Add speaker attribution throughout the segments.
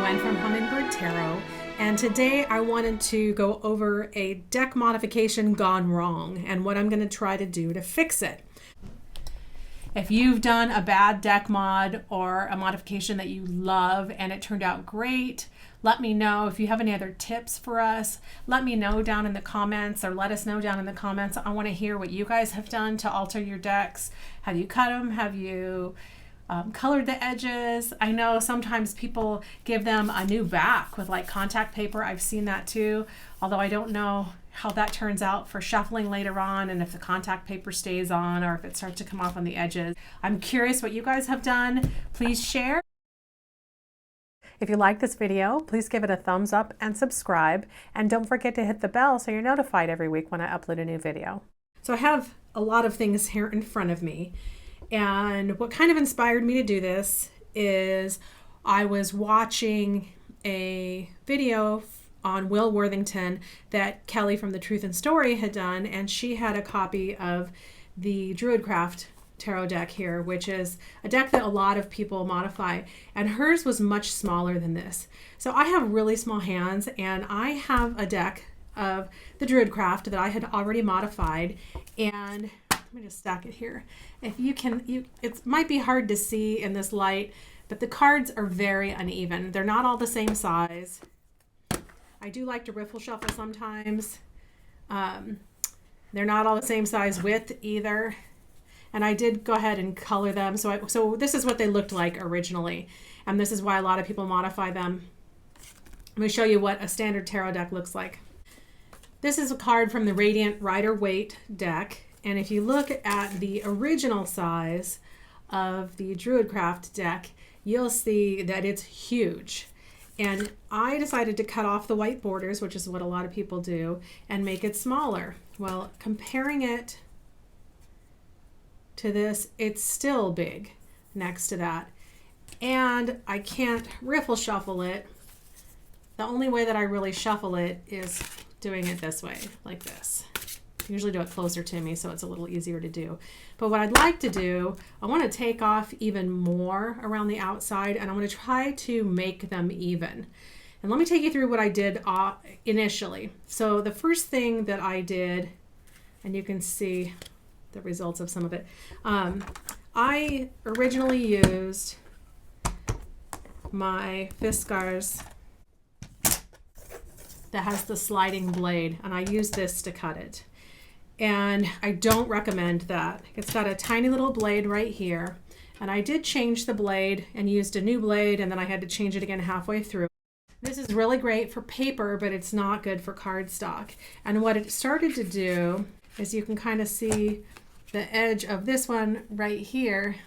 Speaker 1: Gwen from Hummingbird Tarot, and today I wanted to go over a deck modification gone wrong and what I'm going to try to do to fix it. If you've done a bad deck mod or a modification that you love and it turned out great, let me know. If you have any other tips for us, let me know down in the comments, or let us know down in the comments. I want to hear what you guys have done to alter your decks. Have you cut them? Have you colored the edges? I know sometimes people give them a new back with like contact paper. I've seen that too, although I don't know how that turns out for shuffling later on, and if the contact paper stays on or if it starts to come off on the edges. I'm curious what you guys have done. Please share. If you like this video, please give it a thumbs up and subscribe, and don't forget to hit the bell so you're notified every week when I upload a new video. So I have a lot of things here in front of me. And what kind of inspired me to do this is I was watching a video on Will Worthington that Kelly from The Truth and Story had done, and she had a copy of the Druidcraft tarot deck here, which is a deck that a lot of people modify, and hers was much smaller than this. So I have really small hands, and I have a deck of the Druidcraft that I had already modified, and let me just stack it here. If you can, it might be hard to see in this light, but the cards are very uneven. They're not all the same size. I do like to riffle shuffle sometimes. They're not all the same size width either. And I did go ahead and color them. So this is what they looked like originally. And this is why a lot of people modify them. Let me show you what a standard tarot deck looks like. This is a card from the Radiant Rider-Waite deck. And if you look at the original size of the Druidcraft deck, you'll see that it's huge. And I decided to cut off the white borders, which is what a lot of people do, and make it smaller. Well, comparing it to this, it's still big next to that. And I can't riffle shuffle it. The only way that I really shuffle it is doing it this way, like this. I usually do it closer to me so it's a little easier to do. But what I'd like to do, I want to take off even more around the outside, and I'm going to try to make them even. And let me take you through what I did initially. So the first thing that I did, and you can see the results of some of it, I originally used my Fiskars that has the sliding blade, and I used this to cut it. And I don't recommend that. It's got a tiny little blade right here, and I did change the blade and used a new blade, and then I had to change it again halfway through. This is really great for paper, but it's not good for cardstock. And what it started to do is, you can kind of see the edge of this one right here.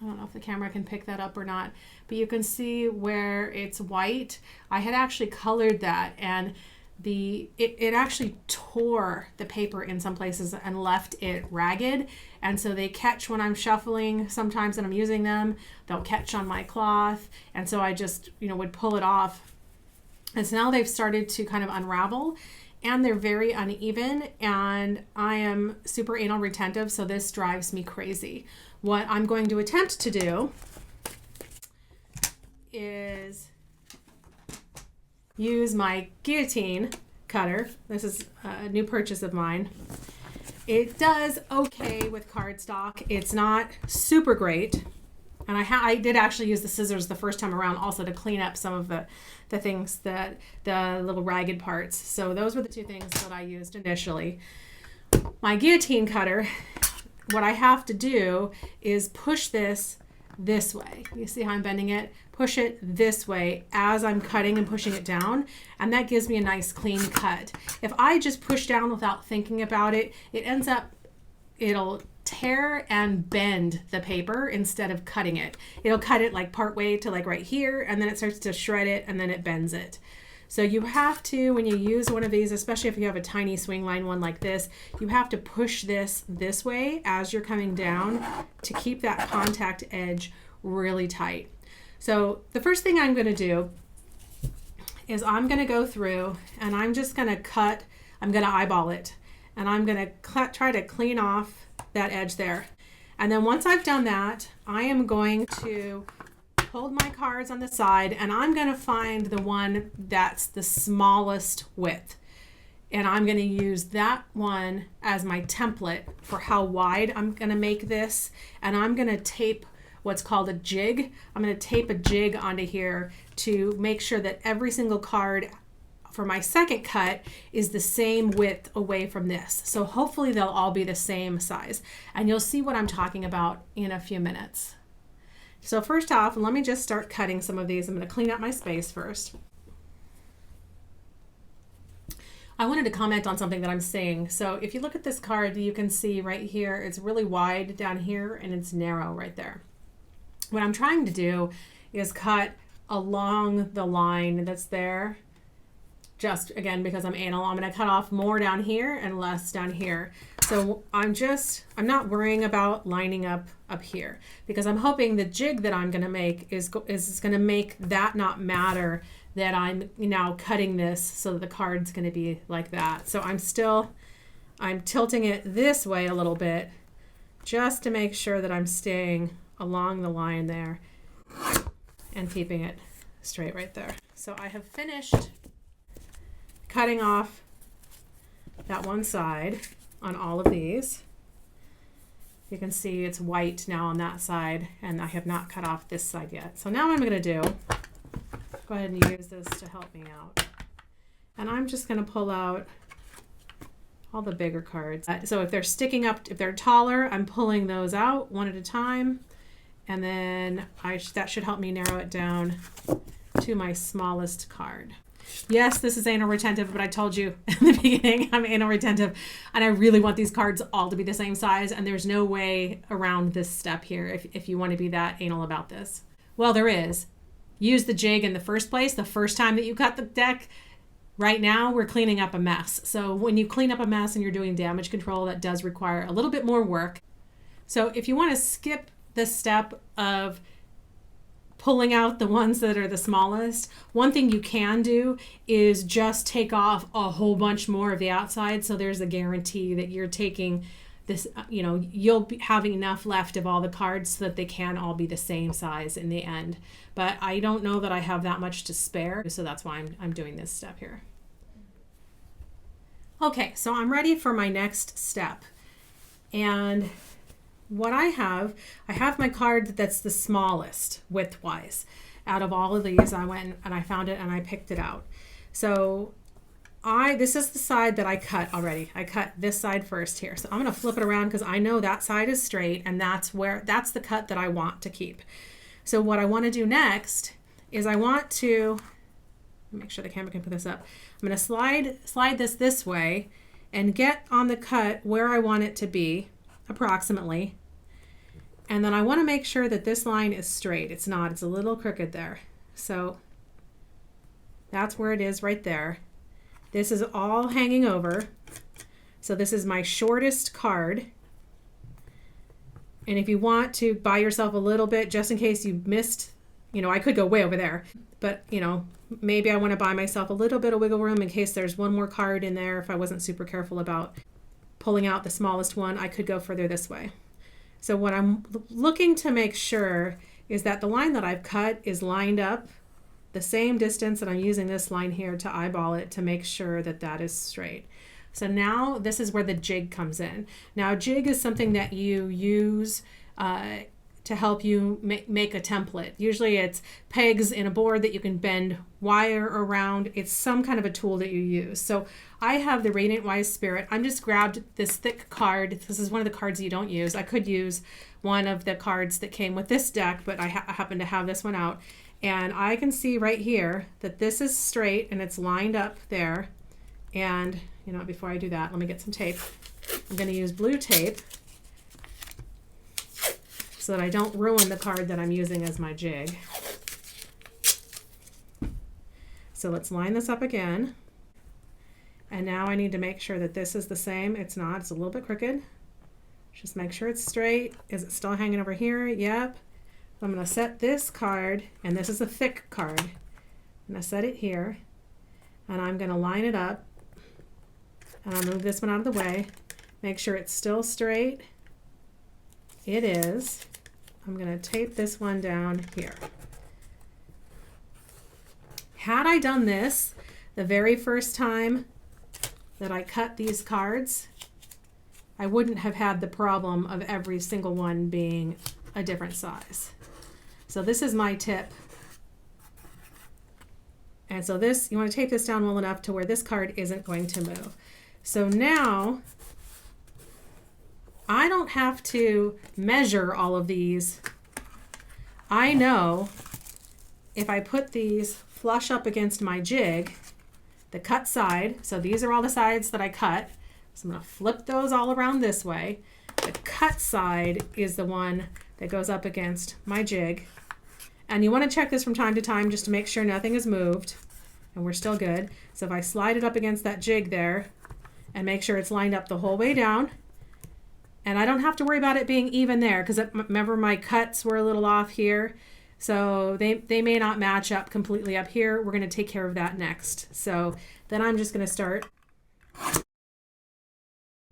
Speaker 1: I don't know if the camera can pick that up or not, but you can see where it's white. I had actually colored that, and it actually tore the paper in some places and left it ragged. And so they catch when I'm shuffling sometimes and I'm using them. They'll catch on my cloth, and so I just would pull it off. And so now they've started to kind of unravel, and they're very uneven, and I am super anal retentive, so this drives me crazy. What I'm going to attempt to do is use my guillotine cutter. This is a new purchase of mine. It does okay with cardstock. It's not super great. And I did actually use the scissors the first time around also to clean up some of the things, that the little ragged parts. So those were the two things that I used initially. My guillotine cutter, what I have to do is push this way. You see how I'm bending it? Push it this way as I'm cutting and pushing it down, and that gives me a nice clean cut. If I just push down without thinking about it, it'll tear and bend the paper instead of cutting it. It'll cut it like part way to like right here, and then it starts to shred it, and then it bends it. So you have to, when you use one of these, especially if you have a tiny swing line one like this, you have to push this way as you're coming down to keep that contact edge really tight. So the first thing I'm going to do is I'm going to go through and I'm just going to cut, I'm going to eyeball it, and I'm going to try to clean off that edge there. And then once I've done that, I am going to hold my cards on the side, and I'm going to find the one that's the smallest width. And I'm going to use that one as my template for how wide I'm going to make this. And I'm going to tape what's called a jig. I'm going to tape a jig onto here to make sure that every single card for my second cut is the same width away from this. So hopefully they'll all be the same size. And you'll see what I'm talking about in a few minutes. So first off, let me just start cutting some of these. I'm going to clean up my space first. I wanted to comment on something that I'm seeing. So if you look at this card, you can see right here, it's really wide down here and it's narrow right there. What I'm trying to do is cut along the line that's there. Just again, because I'm anal, I'm going to cut off more down here and less down here. So I'm not worrying about lining up here, because I'm hoping the jig that I'm going to make is going to make that not matter, that I'm now cutting this so that the card's going to be like that. So I'm tilting it this way a little bit just to make sure that I'm staying along the line there and keeping it straight right there. So I have finished cutting off that one side on all of these. You can see it's white now on that side, and I have not cut off this side yet. So now what I'm going to do, go ahead and use this to help me out. And I'm just going to pull out all the bigger cards. So if they're sticking up, if they're taller, I'm pulling those out one at a time. And then that should help me narrow it down to my smallest card. Yes, this is anal retentive, but I told you in the beginning I'm anal retentive, and I really want these cards all to be the same size, and there's no way around this step here if you want to be that anal about this. Well, there is. Use the jig in the first place, the first time that you cut the deck. Right now, we're cleaning up a mess. So when you clean up a mess and you're doing damage control, that does require a little bit more work. So if you want to skip the step of pulling out the ones that are the smallest, one thing you can do is just take off a whole bunch more of the outside, so there's a guarantee that you're taking this, you'll be having enough left of all the cards so that they can all be the same size in the end. But I don't know that I have that much to spare, so that's why I'm doing this step here. Okay, so I'm ready for my next step. And what I have my card that's the smallest width-wise. Out of all of these, I went and I found it and I picked it out. So this is the side that I cut already. I cut this side first here. So I'm going to flip it around because I know that side is straight, and that's the cut that I want to keep. So what I want to do next is I want to make sure the camera can put this up. I'm going to slide this way and get on the cut where I want it to be approximately. And then I want to make sure that this line is straight. It's not, it's a little crooked there. So that's where it is right there. This is all hanging over. So this is my shortest card. And if you want to buy yourself a little bit, just in case you missed, I could go way over there, but maybe I want to buy myself a little bit of wiggle room in case there's one more card in there. If I wasn't super careful about pulling out the smallest one, I could go further this way. So what I'm looking to make sure is that the line that I've cut is lined up the same distance, and I'm using this line here to eyeball it to make sure that that is straight. So now this is where the jig comes in. Now jig is something that you use to help you make a template. Usually it's pegs in a board that you can bend wire around. It's some kind of a tool that you use. So I have the Radiant Wise Spirit. I'm just grabbed this thick card. This is one of the cards that you don't use. I could use one of the cards that came with this deck, but I happen to have this one out. And I can see right here that this is straight and it's lined up there. And before I do that, let me get some tape. I'm going to use blue tape so that I don't ruin the card that I'm using as my jig. So let's line this up again. And now I need to make sure that this is the same. It's not, it's a little bit crooked. Just make sure it's straight. Is it still hanging over here? Yep. I'm going to set this card, and this is a thick card. I'm going to set it here, and I'm going to line it up, and I'll move this one out of the way. Make sure it's still straight. It is. I'm going to tape this one down here. Had I done this the very first time that I cut these cards, I wouldn't have had the problem of every single one being a different size. So this is my tip. And so this, you want to tape this down well enough to where this card isn't going to move. So now I don't have to measure all of these. I know if I put these flush up against my jig, the cut side, so these are all the sides that I cut. So I'm going to flip those all around this way. The cut side is the one that goes up against my jig. And you want to check this from time to time just to make sure nothing has moved and we're still good. So if I slide it up against that jig there and make sure it's lined up the whole way down, and I don't have to worry about it being even there because remember my cuts were a little off here. So they may not match up completely up here. We're going to take care of that next. So then I'm just going to start.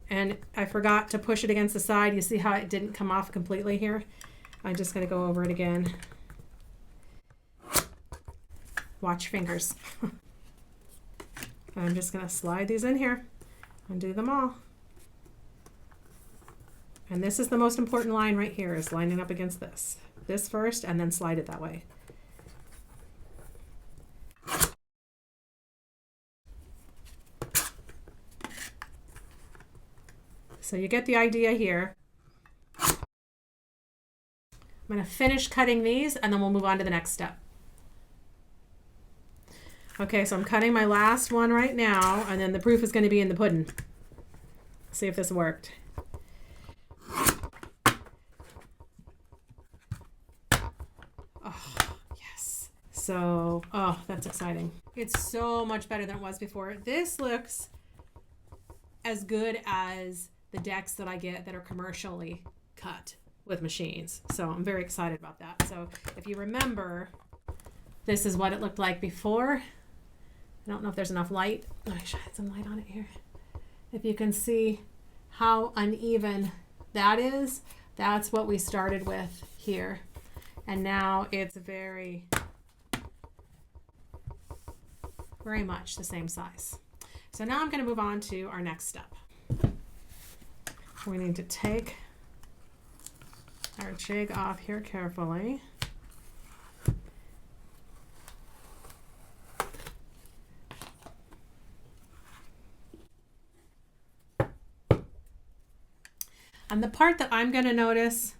Speaker 1: And I forgot to push it against the side. You see how it didn't come off completely here? I'm just going to go over it again. Watch fingers. I'm just going to slide these in here and do them all. And this is the most important line right here, is lining up against this. This first, and then slide it that way. So you get the idea here. I'm going to finish cutting these and then we'll move on to the next step. Okay, so I'm cutting my last one right now, and then the proof is going to be in the pudding. See if this worked. Oh, yes. So, oh, that's exciting. It's so much better than it was before. This looks as good as the decks that I get that are commercially cut with machines. So I'm very excited about that. So if you remember, this is what it looked like before. I don't know if there's enough light. I should add some light on it here. If you can see how uneven that is, that's what we started with here. And now it's very much the same size. So now I'm going to move on to our next step. We need to take our jig off here carefully. And the part that I'm going to notice,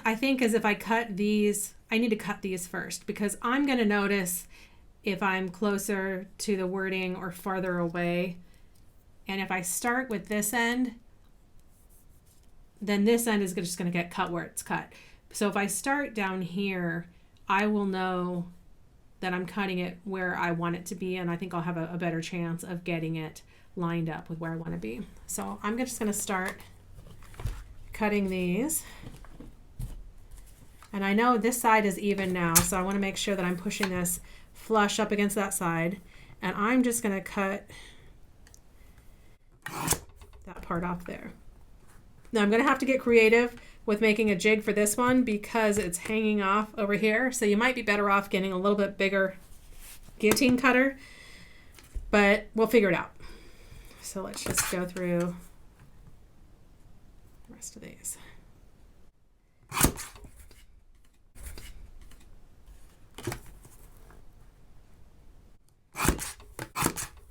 Speaker 1: I think, is if I cut these, I need to cut these first, because I'm going to notice if I'm closer to the wording or farther away. And if I start with this end, then this end is just going to get cut where it's cut. So if I start down here, I will know that I'm cutting it where I want it to be, and I think I'll have a better chance of getting it lined up with where I want to be. So I'm just going to start cutting these. And I know this side is even now, so I want to make sure that I'm pushing this flush up against that side. And I'm just going to cut that part off there. Now I'm going to have to get creative with making a jig for this one because it's hanging off over here. So you might be better off getting a little bit bigger guillotine cutter, but we'll figure it out. So let's just go through the rest of these.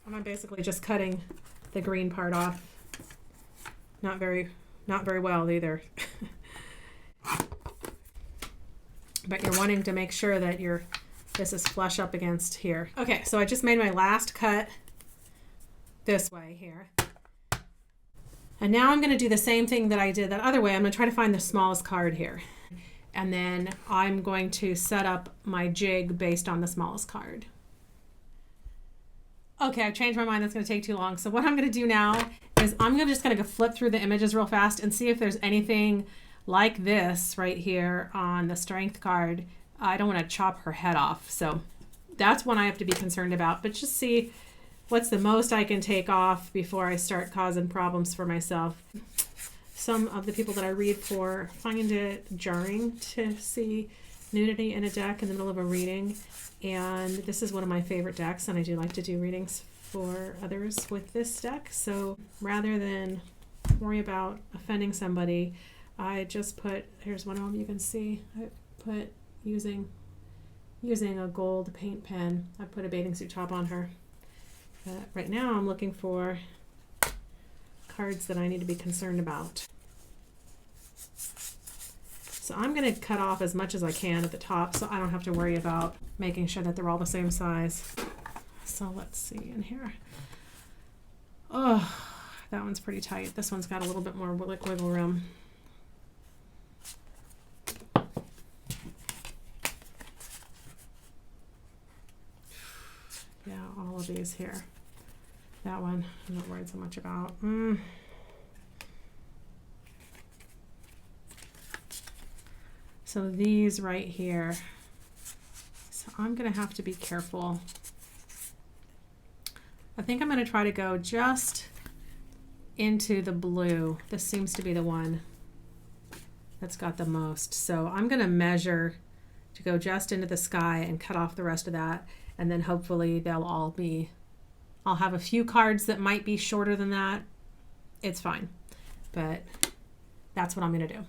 Speaker 1: And I'm basically just cutting the green part off. Not very well either. But you're wanting to make sure that this is flush up against here. Okay, so I just made my last cut this way here. And now I'm going to do the same thing that I did that other way. I'm going to try to find the smallest card here. And then I'm going to set up my jig based on the smallest card. Okay, I've changed my mind. That's going to take too long. So what I'm going to do now is I'm just going to flip through the images real fast and see if there's anything like this right here on the strength card. I don't want to chop her head off. So that's one I have to be concerned about. But just see what's the most I can take off before I start causing problems for myself. Some of the people that I read for find it jarring to see nudity in a deck in the middle of a reading, and this is one of my favorite decks, and I do like to do readings for others with this deck. So rather than worry about offending somebody, I just put, here's one of them you can see, I put using a gold paint pen, I put a bathing suit top on her. Right now I'm looking for cards that I need to be concerned about. So I'm going to cut off as much as I can at the top so I don't have to worry about making sure that they're all the same size. So let's see in here. Oh, that one's pretty tight. This one's got a little bit more wiggle room. Yeah, all of these here. That one I'm not worried so much about. So these right here. So I'm going to have to be careful. I think I'm going to try to go just into the blue. This seems to be the one that's got the most. So I'm going to measure to go just into the sky and cut off the rest of that. And then hopefully they'll all be, I'll have a few cards that might be shorter than that. It's fine. But that's what I'm going to do.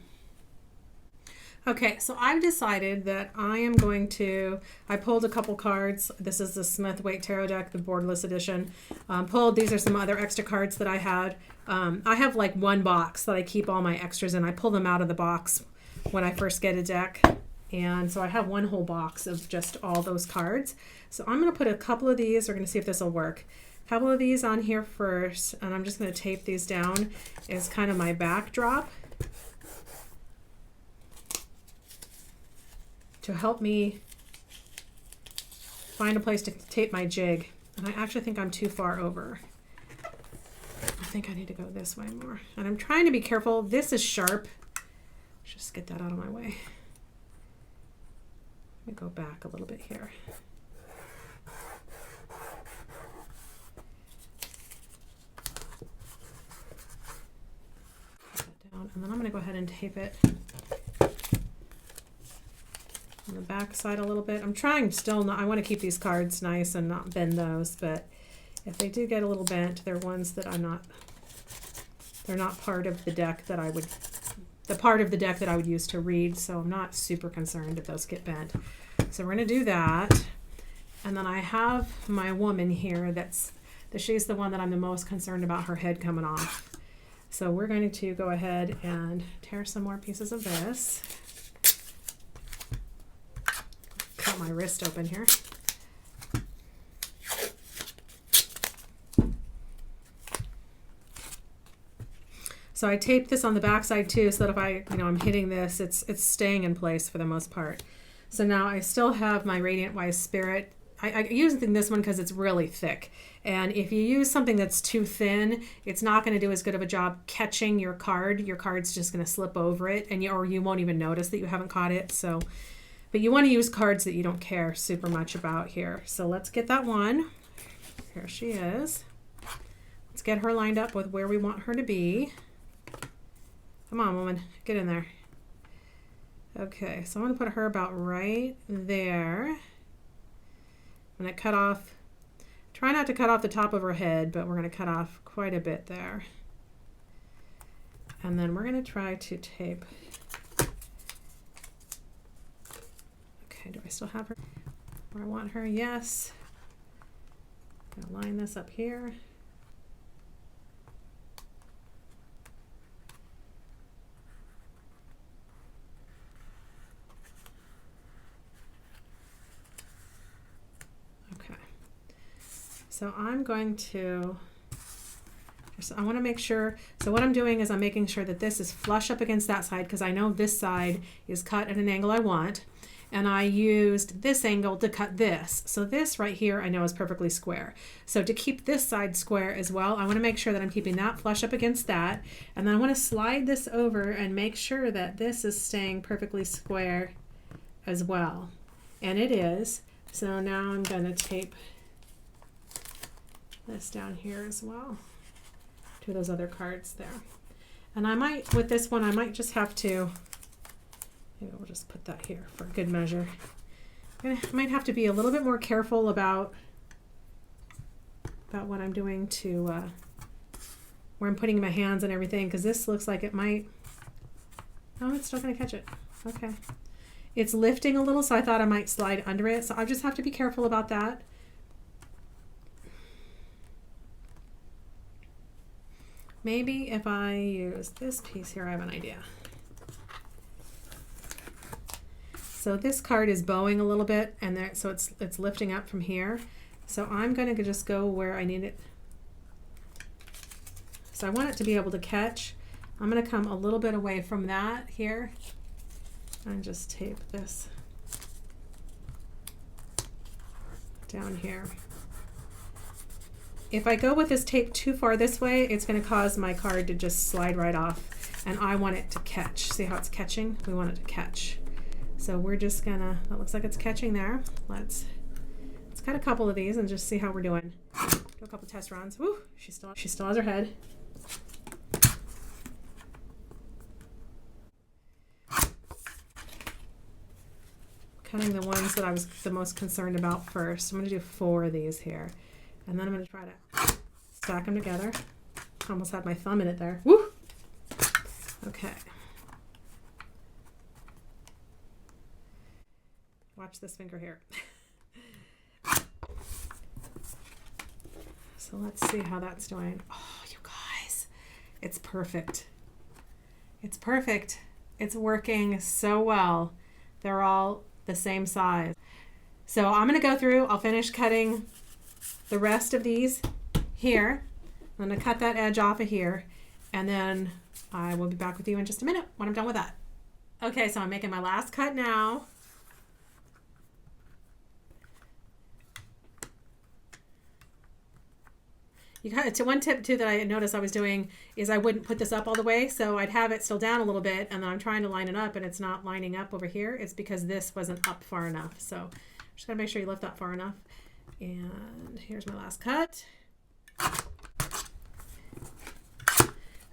Speaker 1: Okay, so I've decided that I am going to, I pulled a couple cards. This is the Smith-Waite Tarot deck, the boardless edition. These are some other extra cards that I had. I have like one box that I keep all my extras in. I pull them out of the box when I first get a deck. And so I have one whole box of just all those cards. So I'm going to put a couple of these. We're going to see if this will work. A couple of these on here first, and I'm just going to tape these down as kind of my backdrop to help me find a place to tape my jig. And I actually think I'm too far over. I think I need to go this way more. And I'm trying to be careful. This is sharp. Let's just get that out of my way. Let me go back a little bit here. Put that down, and then I'm going to go ahead and tape it on the back side a little bit. I'm trying still not, I want to keep these cards nice and not bend those, but if they do get a little bent, they're ones that they're not part of the deck that I would, the part of the deck that I would use to read, so I'm not super concerned if those get bent. So we're going to do that. And then I have my woman here she's the one that I'm the most concerned about her head coming off. So we're going to go ahead and tear some more pieces of this. Cut my wrist open here. So I taped this on the back side too, so that if I'm hitting this, it's staying in place for the most part. So now I still have my Radiant Wise Spirit. I use this one because it's really thick. And if you use something that's too thin, it's not going to do as good of a job catching your card. Your card's just going to slip over it, or you won't even notice that you haven't caught it. So, but you want to use cards that you don't care super much about here. So let's get that one. Here she is. Let's get her lined up with where we want her to be. Come on, woman, get in there. Okay, so I'm going to put her about right there. I'm going to cut off, try not to cut off the top of her head, but we're going to cut off quite a bit there. And then we're going to try to tape. Okay, do I still have her where I want her? Yes. I'm going to line this up here. So I'm going to, I want to make sure, so what I'm doing is I'm making sure that this is flush up against that side, because I know this side is cut at an angle I want, and I used this angle to cut this. So this right here I know is perfectly square. So to keep this side square as well, I want to make sure that I'm keeping that flush up against that, and then I want to slide this over and make sure that this is staying perfectly square as well. And it is. So now I'm going to tape this down here as well to those other cards there. And I might, with this one, I might just have to Maybe we'll just put that here for good measure. I might have to be a little bit more careful about what I'm doing to where I'm putting my hands and everything, because this looks like it might. Oh, it's still going to catch it. Okay. It's lifting a little, so I thought I might slide under it. So I just have to be careful about that. Maybe if I use this piece here, I have an idea. So this card is bowing a little bit, and there, so it's lifting up from here. So I'm going to just go where I need it. So I want it to be able to catch. I'm going to come a little bit away from that here and just tape this down here. If I go with this tape too far this way, it's going to cause my card to just slide right off, and I want it to catch. See how it's catching? We want it to catch. So we're just gonna, that looks like it's catching there. Let's cut a couple of these and just see how we're doing. Do a couple test runs. Woo, she still has her head. Cutting the ones that I was the most concerned about first. I'm gonna do 4 of these here. And then I'm gonna try to stack them together. Almost had my thumb in it there. Woo! Okay. Watch this finger here. So let's see how that's doing. Oh, you guys, it's perfect. It's perfect. It's working so well. They're all the same size. So I'm gonna go through, I'll finish cutting the rest of these here. I'm gonna cut that edge off of here, and then I will be back with you in just a minute when I'm done with that. Okay, so I'm making my last cut now. You got to one tip too that I noticed I was doing is I wouldn't put this up all the way, so I'd have it still down a little bit, and then I'm trying to line it up and it's not lining up over here. It's because this wasn't up far enough. So just gotta make sure you lift that far enough. And here's my last cut.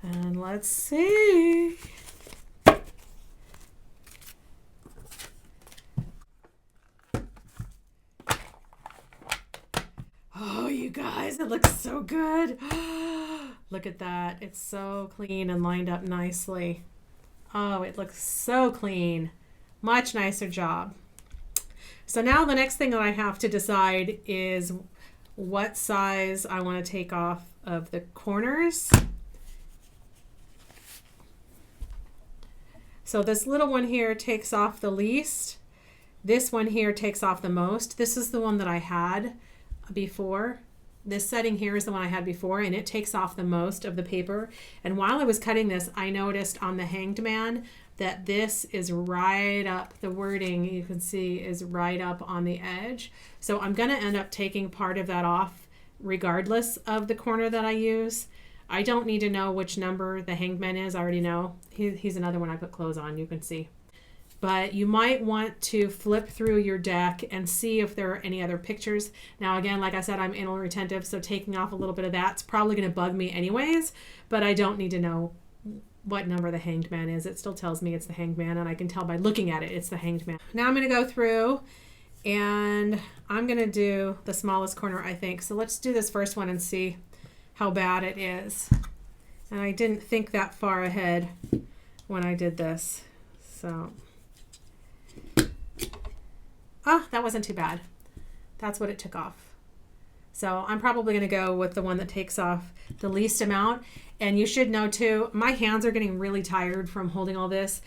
Speaker 1: And let's see. Oh, you guys, it looks so good. Look at that. It's so clean and lined up nicely. Oh, it looks so clean. Much nicer job. So now the next thing that I have to decide is what size I want to take off of the corners. So this little one here takes off the least. This one here takes off the most. This is the one that I had before. This setting here is the one I had before, and it takes off the most of the paper. And while I was cutting this, I noticed on the Hanged Man that this is right up, the wording you can see is right up on the edge. So I'm going to end up taking part of that off regardless of the corner that I use. I don't need to know which number the Hanged Man is. I already know. He's another one I put clothes on, you can see. But you might want to flip through your deck and see if there are any other pictures. Now, again, like I said, I'm anal retentive, so taking off a little bit of that's probably going to bug me anyways, but I don't need to know what number the Hanged Man is. It still tells me it's the Hanged Man, and I can tell by looking at it, it's the Hanged Man. Now I'm going to go through, and I'm going to do the smallest corner, I think. So let's do this first one and see how bad it is. And I didn't think that far ahead when I did this. So... ah, that wasn't too bad. That's what it took off. So I'm probably going to go with the one that takes off the least amount. And you should know too, my hands are getting really tired from holding all this.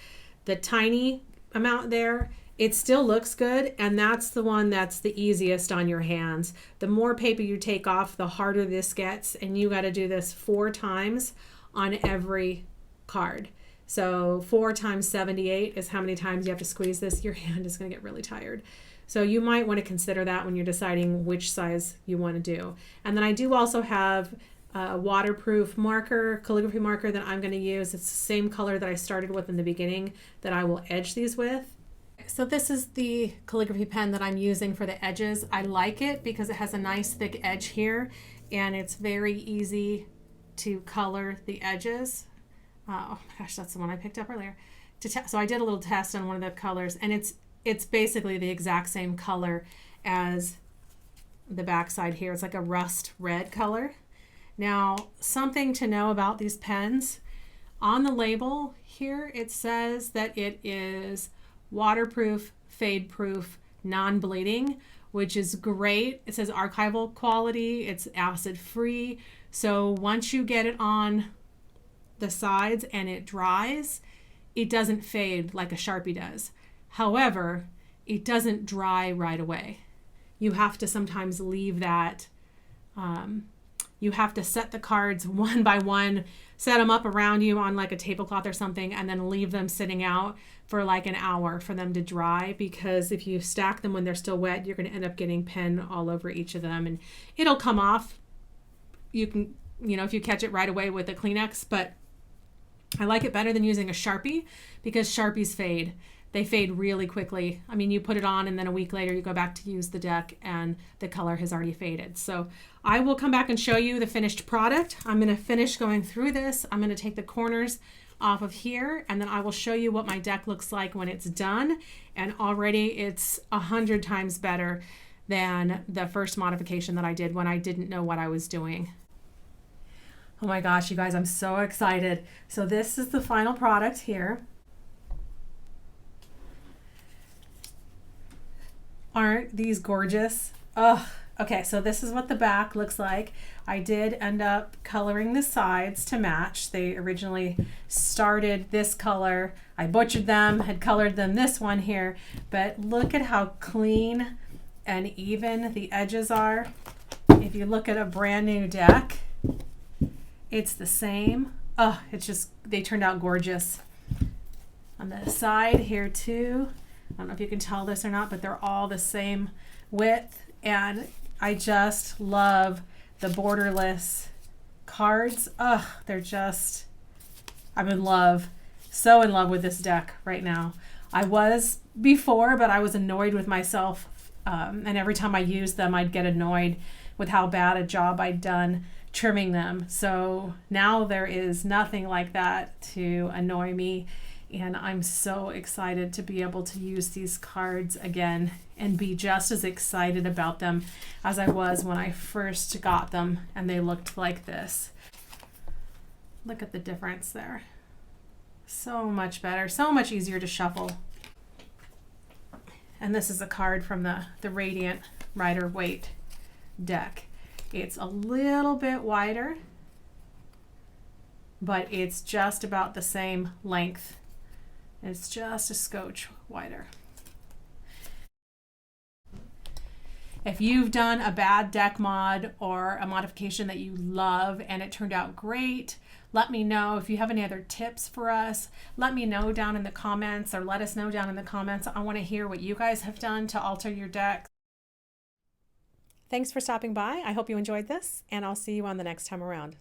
Speaker 1: The tiny amount there, it still looks good. And that's the one that's the easiest on your hands. The more paper you take off, the harder this gets. And you got to do this 4 times on every card. So 4 times 78 is how many times you have to squeeze this. Your hand is going to get really tired. So you might want to consider that when you're deciding which size you want to do. And then I do also have a waterproof marker, calligraphy marker that I'm going to use. It's the same color that I started with in the beginning that I will edge these with. So this is the calligraphy pen that I'm using for the edges. I like it because it has a nice thick edge here, and it's very easy to color the edges. Oh my gosh, that's the one I picked up earlier. so I did a little test on one of the colors, and it's basically the exact same color as the backside here. It's like a rust red color. Now, something to know about these pens, on the label here it says that it is waterproof, fade proof, non-bleeding, which is great. It says archival quality, it's acid free. So once you get it on the sides and it dries, it doesn't fade like a Sharpie does. However, it doesn't dry right away. You have to sometimes leave that, you have to set the cards one by one, set them up around you on like a tablecloth or something, and then leave them sitting out for like an hour for them to dry, because if you stack them when they're still wet, you're going to end up getting pen all over each of them and it'll come off. You can, if you catch it right away with a Kleenex, but I like it better than using a Sharpie because Sharpies fade. They fade really quickly. I mean, you put it on and then a week later you go back to use the deck and the color has already faded. So I will come back and show you the finished product. I'm going to finish going through this. I'm going to take the corners off of here, and then I will show you what my deck looks like when it's done. And already it's 100 times better than the first modification that I did when I didn't know what I was doing. Oh my gosh, you guys, I'm so excited. So this is the final product here. Aren't these gorgeous? Oh, okay, so this is what the back looks like. I did end up coloring the sides to match. They originally started this color. I butchered them, had colored them this one here, but look at how clean and even the edges are. If you look at a brand new deck, it's the same. Oh, it's just, they turned out gorgeous. On the side here too, I don't know if you can tell this or not, but they're all the same width, and I just love the borderless cards. Ugh, they're just, I'm in love, so in love with this deck right now. I was before, but I was annoyed with myself, and every time I used them, I'd get annoyed with how bad a job I'd done trimming them. So now there is nothing like that to annoy me. And I'm so excited to be able to use these cards again and be just as excited about them as I was when I first got them and they looked like this. Look at the difference there. So much better, so much easier to shuffle. And this is a card from the Radiant Rider Waite deck. It's a little bit wider, but it's just about the same length. It's just a scotch wider. If you've done a bad deck mod or a modification that you love and it turned out great, let me know. If you have any other tips for us, let me know down in the comments, or let us know down in the comments. I want to hear what you guys have done to alter your deck. Thanks for stopping by. I hope you enjoyed this, and I'll see you on the next time around.